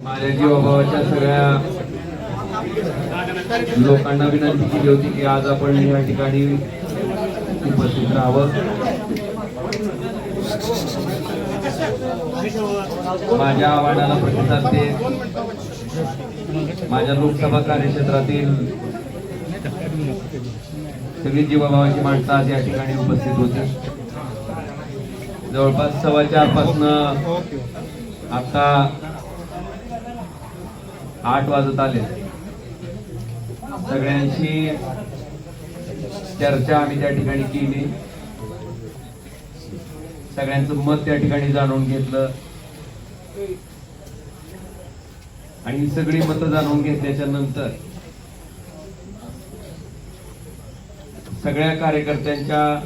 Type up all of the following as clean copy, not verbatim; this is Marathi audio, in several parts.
माझ्या जीवाभावाच्या सगळ्या लोकांना विनंती केली होती की आज आपण या ठिकाणी उपस्थित राहावं. माझ्या आव्हानाला प्रतिसाद देत माझ्या लोकसभा कार्यक्षेत्रातील सगळी जीवाभावाची माणसं आज या ठिकाणी उपस्थित होती. जवळपास 4:15 पासून आता 8 वाजत आले. सगळ्यांशी चर्चा आम्ही त्या ठिकाणी केली. सगळ्यांचं मत त्या ठिकाणी जाणून घेतलं आणि ही सगळी मतं जाणून घेतल्याच्या नंतर सगळ्या कार्यकर्त्यांच्या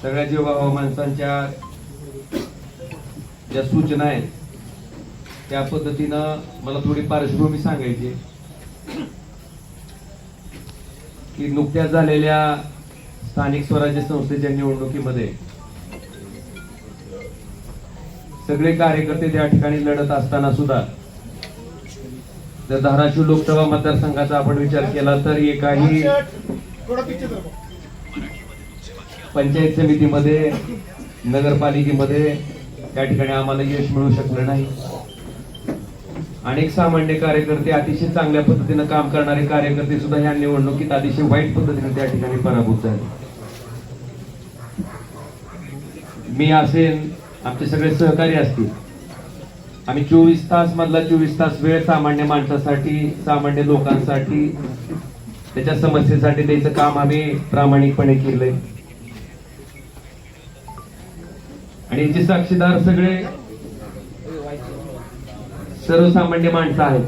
सगळ्या जीवभाव माणसांच्या ज्या सूचना आहेत त्या पद्धतीनं मला थोडी पार्श्वभूमी सांगायची की नुकत्याच झालेल्या स्थानिक स्वराज्य संस्थेच्या निवडणुकीमध्ये सगळे कार्यकर्ते त्या ठिकाणी लढत असताना सुद्धा जर धाराशिव लोकसभा मतदारसंघाचा आपण विचार केला तर एकाही पंचायत समितीमध्ये नगरपालिकेमध्ये त्या ठिकाणी आम्हाला यश मिळू शकलं नाही. अनेक सामान्य कार्यकर्ते अतिशय चांगल्या पद्धतीने काम करणारे कार्यकर्ते सुद्धा या निवडणुकीत अतिशय वाईट पद्धतीने त्या ठिकाणी पराभूत झाले. मी असेन, आमचे सगळे सहकारी असतील, आम्ही 24 तास मधला 24 तास वेळ सामान्य माणसासाठी, सामान्य लोकांसाठी, त्याच्या समस्येसाठी द्यायचं काम आम्ही प्रामाणिकपणे केलंय. आणि याचे साक्षीदार सगळे सर्वसामान्य माणसं आहेत.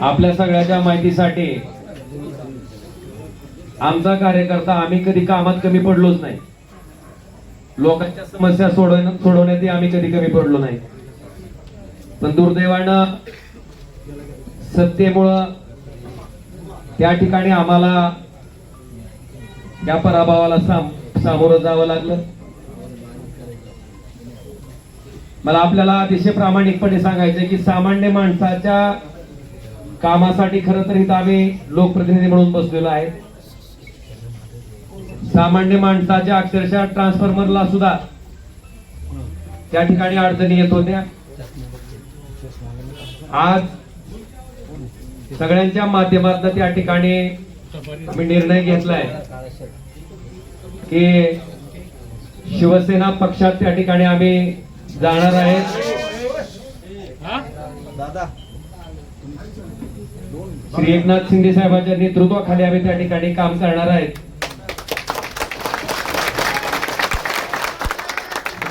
आपल्या सगळ्याच्या माहितीसाठी आमचा कार्यकर्ता आम्ही कधी कामात कमी पडलोच नाही. लोकांच्या समस्या सोडवण्यात आम्ही कधी कमी पडलो नाही. पण दुर्दैवानं सत्तेमुळं त्या ठिकाणी आम्हाला त्या पराभवाला सामोरं जावं लागलं. मला आपल्याला अतिशय प्रामाणिकपणे सांगायचं की सामान्य माणसाच्या कामासाठी खरं तर इथं आम्ही लोकप्रतिनिधी म्हणून बसलेलो आहे. सामान्य माणसाच्या अक्षरशः ट्रान्सफॉर्मरला सुद्धा त्या ठिकाणी अडचणी येत होत्या. आज सगळ्यांच्या माध्यमातून त्या ठिकाणी आम्ही निर्णय घेतलाय की शिवसेना पक्षात त्या ठिकाणी आम्ही जाणार आहेत. श्री एकनाथ शिंदे साहेबांच्या नेतृत्वाखाली आम्ही त्या ठिकाणी काम करणार आहेत.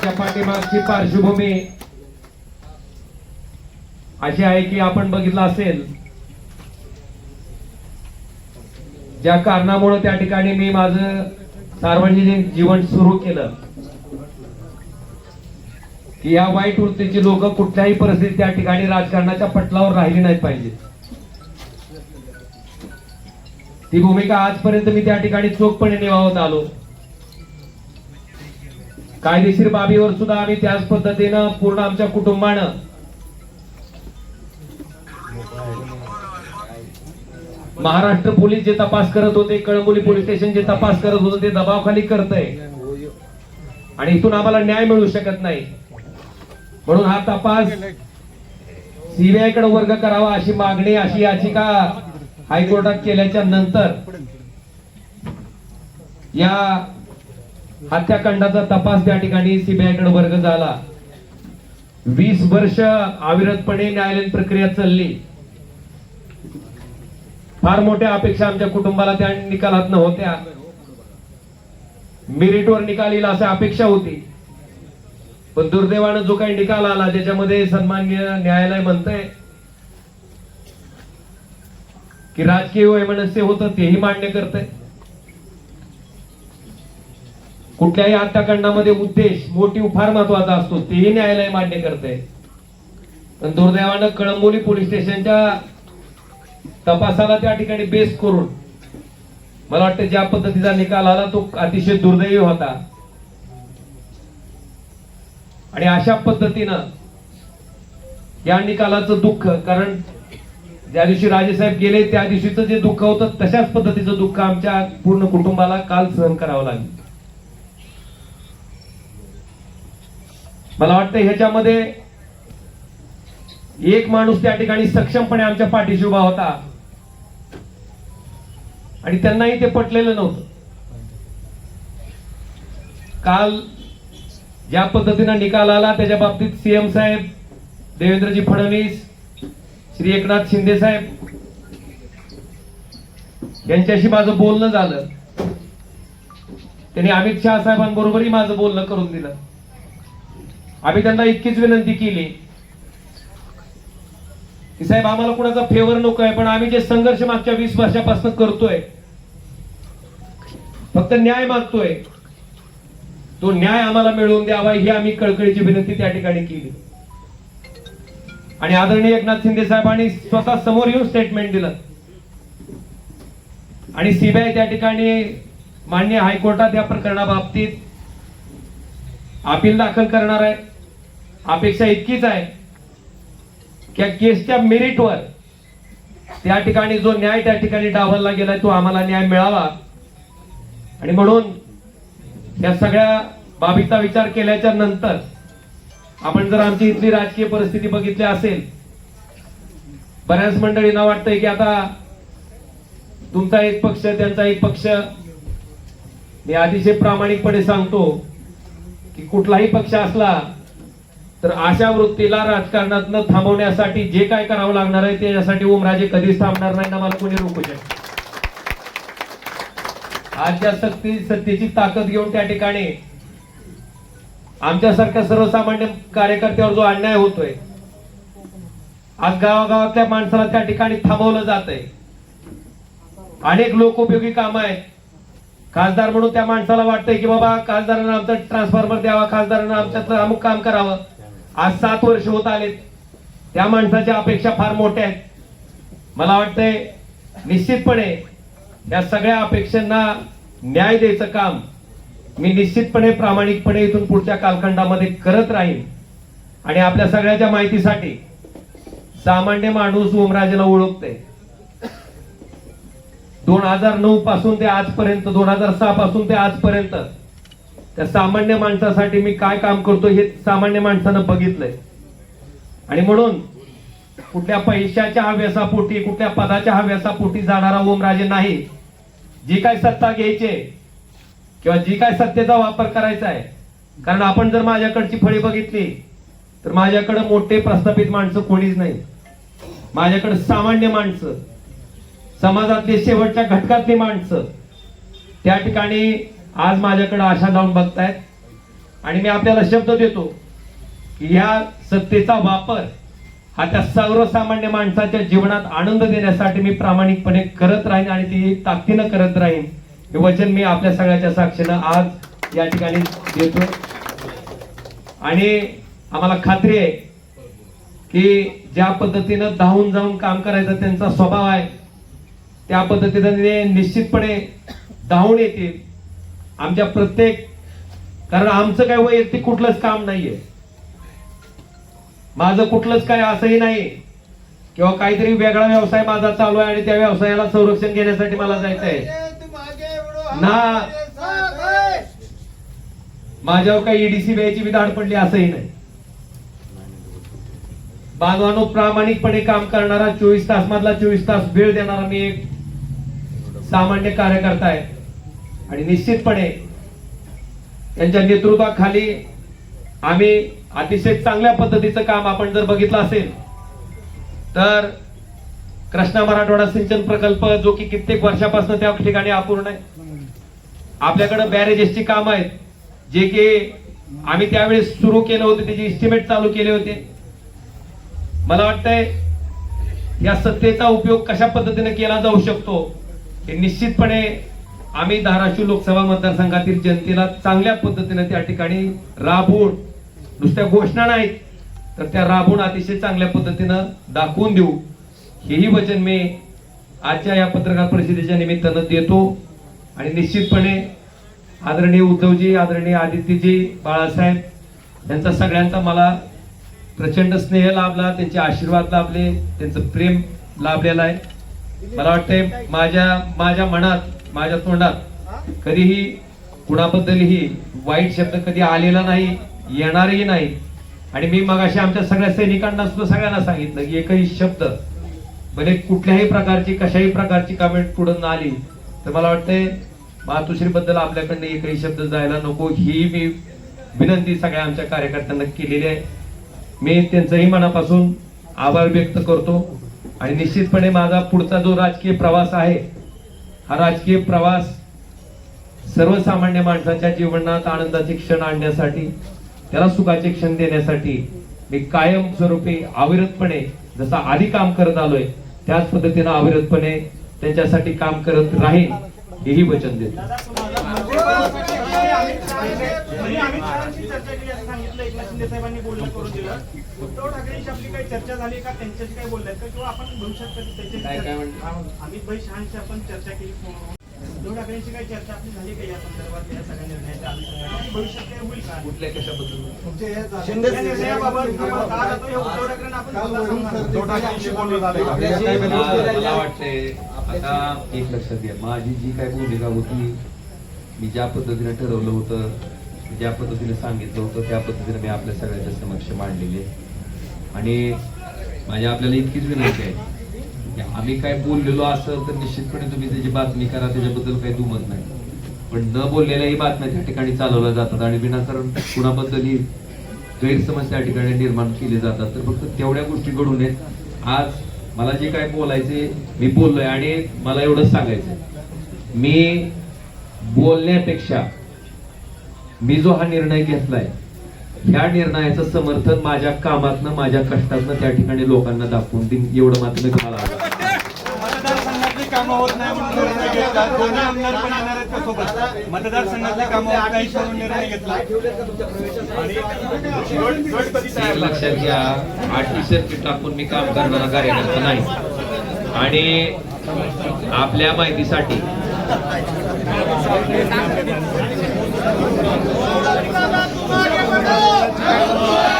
त्या पाठीमागची पार्श्वभूमी अशी आहे की आपण बघितलं असेल ज्या कारणामुळे त्या ठिकाणी मी माझं सार्वजनिक जीवन सुरू केलं की या वाईट वृत्तीची लोक कुठल्याही परिस्थितीत त्या ठिकाणी राजकारणाच्या पटलावर राहिली नाही पाहिजे. ती भूमिका आजपर्यंत मी त्या ठिकाणी चोखपणे निभावत आलो. कायदेशीर बाबीवर सुद्धा आम्ही त्याच पद्धतीनं पूर्ण आमच्या कुटुंबानं महाराष्ट्र पोलीस जे तपास करत होते, कळंबोली पोलीस स्टेशन जे तपास करत होते ते दबावाखाली करतंय आणि इथून आम्हाला न्याय मिळू शकत नाही. म्हणून हा तपास सीबीआय कडे वर्ग करावा अशी मागणी, अशी याचिका हायकोर्टात केल्याच्या नंतर या हत्याकांडाचा तपास त्या ठिकाणी सीबीआय कडे वर्ग झाला. 20 वर्ष अविरतपणे न्यायालयीन प्रक्रिया चालली. फार मोठ्या अपेक्षा आमच्या कुटुंबाला त्या निकालात नव्हत्या. मेरिटवर निकाल येईल अशी अपेक्षा होती. पण दुर्दैवानं जो काही निकाल आला त्याच्यामध्ये सन्माननीय न्यायालय म्हणतंय की राजकीय वैमनस्य होतं तेही मान्य करतंय. कुठल्याही हत्याकांडामध्ये उद्देश, मोटिव्ह फार महत्वाचा असतो तेही न्यायालय मान्य करतंय. पण दुर्दैवानं कळंबोली पोलीस स्टेशनच्या तपासाला त्या ठिकाणी बेस करून मला वाटतं ज्या पद्धतीचा निकाल आला तो अतिशय दुर्दैवी होता. आणि अशा पद्धतीनं या निकालाचं दुःख, कारण ज्या दिवशी राजेसाहेब गेले त्या दिवशीचं जे दुःख होतं तशाच पद्धतीचं दुःख आमच्या पूर्ण कुटुंबाला काल सहन करावं लागलं. मला वाटतं ह्याच्यामध्ये एक माणूस त्या ठिकाणी सक्षमपणे आमच्या पाठीशी उभा होता आणि त्यांनाही ते पटलेलं नव्हतं. काल ज्या पद्धतीनं निकाल आला त्याच्या बाबतीत सीएम साहेब, देवेंद्रजी फडणवीस, श्री एकनाथ शिंदे साहेब यांच्याशी माझं बोलणं झालं. त्यांनी अमित शहा साहेबांबरोबरही माझं बोलणं करून दिलं. आम्ही त्यांना इतकीच विनंती केली की साहेब आम्हाला कुणाचा फेवर नको आहे, पण आम्ही जे संघर्ष मागच्या 20 वर्षापासून करतोय, फक्त न्याय मागतोय, तो न्याय आम्हाला मिळवून द्यावा ही आम्ही कळकळीची विनंती त्या ठिकाणी केली. आणि आदरणीय एकनाथ शिंदे साहेबांनी स्वतः समोर येऊन स्टेटमेंट दिलं आणि सीबीआय त्या ठिकाणी माननीय हायकोर्टात या प्रकरणाबाबतीत अपील दाखल करणार आहे. अपेक्षा इतकीच आहे की केसच्या मेरिटवर त्या ठिकाणी जो न्याय त्या ठिकाणी डावलला गेलाय तो आम्हाला न्याय मिळावा. आणि म्हणून या सगळ्या बाबीचा विचार केल्याच्या नंतर आपण जर आमची इथली राजकीय परिस्थिती बघितली असेल, बऱ्याच मंडळींना वाटतंय की आता तुमचा एक पक्ष त्यांचा एक पक्ष. मी अतिशय प्रामाणिकपणे सांगतो की कुठलाही पक्ष असला तर अशा वृत्तीला राजकारणातनं थांबवण्यासाठी जे काय करावं लागणार आहे त्याच्यासाठी ओमराजे कधीच थांबणार नाही ना मला कोणी रोखू शकत. आजच्या सत्तेची ताकद घेऊन त्या ठिकाणी आमच्यासारख्या सर्वसामान्य कार्यकर्त्यावर जो अन्याय होतोय, आज गावागावातल्या माणसाला त्या ठिकाणी थांबवलं जात आहे. अनेक लोकोपयोगी कामं आहेत. खासदार म्हणून त्या माणसाला वाटतंय की बाबा खासदारांना आमचा ट्रान्सफॉर्मर द्यावा, खासदारांना आमच्यातलं अमुक काम करावं. आज 7 वर्ष होत आलेत. त्या माणसाच्या अपेक्षा फार मोठ्या आहेत. मला वाटतंय निश्चितपणे या सगळ्या अपेक्षांना न्याय द्यायचं काम मी निश्चितपणे प्रामाणिकपणे इथून पुढच्या कालखंडामध्ये करत राहीन. आणि आपल्या सगळ्याच्या माहितीसाठी सामान्य माणूस ओमराजेला ओळखतोय. 2009 पासून ते आजपर्यंत, 2006 पासून ते आजपर्यंत त्या सामान्य माणसासाठी मी काय काम करतो हे सामान्य माणसानं बघितलंय. आणि म्हणून कुठल्या पैशाच्या हव्यासापोटी, कुठल्या पदाच्या हव्यासापोटी जाणारा ओमराजे नाही. जी काय सत्ता घ्यायची किंवा जी काय सत्तेचा वापर करायचा आहे, कारण आपण जर माझ्याकडची फळी बघितली तर माझ्याकडे मोठे प्रस्थापित माणसं कोणीच नाही. माझ्याकडे सामान्य माणसं, समाजातली शेवटच्या घटकातली माणसं त्या ठिकाणी आज माझ्याकडे आशा लावून बघतायत. आणि मी आपल्याला शब्द देतो की या सत्तेचा वापर हा त्या सर्वसामान्य माणसाच्या जीवनात आनंद देण्यासाठी मी प्रामाणिकपणे करत राहीन आणि ती ताकदीनं करत राहीन. हे वचन मी आपल्या सगळ्याच्या साक्षीनं आज या ठिकाणी देतो. आणि आम्हाला खात्री आहे की ज्या पद्धतीनं धावून जाऊन काम करायचं त्यांचा स्वभाव आहे, त्या पद्धतीने निश्चितपणे धावून येतील आमच्या प्रत्येक. कारण आमचं काय वैयक्तिक कुठलंच काम नाहीये, माझं कुठलंच काय असंही नाही किंवा काहीतरी वेगळा व्यवसाय माझा चालू आहे आणि त्या व्यवसायाला संरक्षण घेण्यासाठी मला जायचंय ना. माझ्यावर काही ईडीसी व्यायची धाड पडली असंही नाही. बांधवानो, प्रामाणिकपणे काम करणारा, 24 तास मधला 24 तास वेळ देणारा मी एक सामान्य कार्यकर्ता आहे. आणि निश्चितपणे त्यांच्या नेतृत्वाखाली आम्ही अतिशय चांगल्या पद्धतीचं काम आपण जर बघितलं असेल तर कृष्णा मराठवाडा सिंचन प्रकल्प जो की कित्येक वर्षापासून त्या ठिकाणी अपूर्ण आहे. आपल्याकडे बॅरेजेसची काम आहेत जे की आम्ही त्यावेळेस सुरू केले होते, त्याची इस्टिमेट चालू केले होते. मला वाटतंय या सत्तेचा उपयोग कशा पद्धतीने केला जाऊ शकतो हे निश्चितपणे आम्ही धाराशिव लोकसभा मतदारसंघातील जनतेला चांगल्या पद्धतीने त्या ठिकाणी राबवून, नुसत्या घोषणा नाहीत तर त्या राबवून अतिशय चांगल्या पद्धतीनं दाखवून देऊ, हेही वचन मी आजच्या या पत्रकार परिषदेच्या निमित्तानं देतो. आणि निश्चितपणे आदरणीय उद्धवजी, आदरणीय आदित्यजी, बाळासाहेब यांचा सगळ्यांचा मला प्रचंड स्नेह लाभला, त्यांचे आशीर्वाद लाभले, त्यांचं प्रेम लाभलेलं आहे. मला वाटतंय माझ्या मनात, माझ्या तोंडात कधीही कुणाबद्दलही वाईट शब्द कधी आलेला नाही, येणारही नाही. आणि मी मगाशी आमच्या सगळ्या सैनिकांना सुद्धा सगळ्यांना सांगितलं की एकही शब्द भले कुठल्याही प्रकारची कशाही प्रकारची कमेंट पुढे न आली तर मला वाटतंय मातोश्री बद्दल आपल्याकडनं एकही शब्द जायला नको, ही मी विनंती सगळ्या आमच्या कार्यकर्त्यांना केलेली आहे. मी त्यांचंही मनापासून आभार व्यक्त करतो. आणि निश्चितपणे माझा पुढचा जो राजकीय प्रवास आहे, हा राजकीय प्रवास सर्वसामान्य माणसाच्या जीवनात आनंदाचे क्षण आणण्यासाठी, त्याला सुखाचे क्षण देण्यासाठी मी कायमस्वरूपी अविरतपणे जसा आधी काम करत आलोय त्याच पद्धतीने अविरतपणे त्यांच्यासाठी काम करत राहीन, हेही वचन देतो. उद्धव ठाकरेंशी आपली काही चर्चा झाली का, त्यांच्याशी काही बोलल्यात का, किंवा आपण भविष्यात अमित भाई शहांशी आपण चर्चा केली, उद्धव ठाकरेंची काही चर्चा आपली झाली का या संदर्भात, या सगळ्या निर्णयाच्या भविष्यात काय होईल का? कुठल्या कशाबद्दल? मला वाटतंय आता एक लक्षात घ्या, माझी जी काय भूमिका होती, मी ज्या पद्धतीने ठरवलं होतं, ज्या पद्धतीने सांगितलं होतं त्या पद्धतीने मी आपल्या सगळ्यांच्या समक्ष मांडलेले. आणि माझी आपल्याला इतकीच विनंती आहे की आम्ही काय बोललेलो असेल तर निश्चितपणे तुम्ही त्याची बातमी करा, त्याच्याबद्दल काही दुमत नाही. पण न बोललेल्याही बातम्या त्या ठिकाणी चालवल्या जातात आणि विनाकारण कुणाबद्दलही गैरसमज त्या ठिकाणी निर्माण केले जातात. तर फक्त तेवढ्या गोष्टी घडू नयेत. आज मला जे काय बोलायचे मी बोललोय आणि मला एवढंच सांगायचं, मी बोलण्यापेक्षा मी जो हा निर्णय घेतलाय ह्या निर्णयाचं समर्थन माझ्या कामातनं, माझ्या कष्टातनं त्या ठिकाणी लोकांना दाखवून देईन, एवढं मात्र मी तुम्हाला मतदारसंघातली कामं होत नाही म्हणून निर्णय घेतला. दोन्ही आमदार पण येणार आहेत का सोबत? मतदारसंघातली कामं होत नाही म्हणून निर्णय घेतला. एक लक्षात घ्या, आठी सर्किट टाकून मी काम करणारा कार्यकर्ता नाही. आणि आपल्या माहितीसाठी तुम्हारे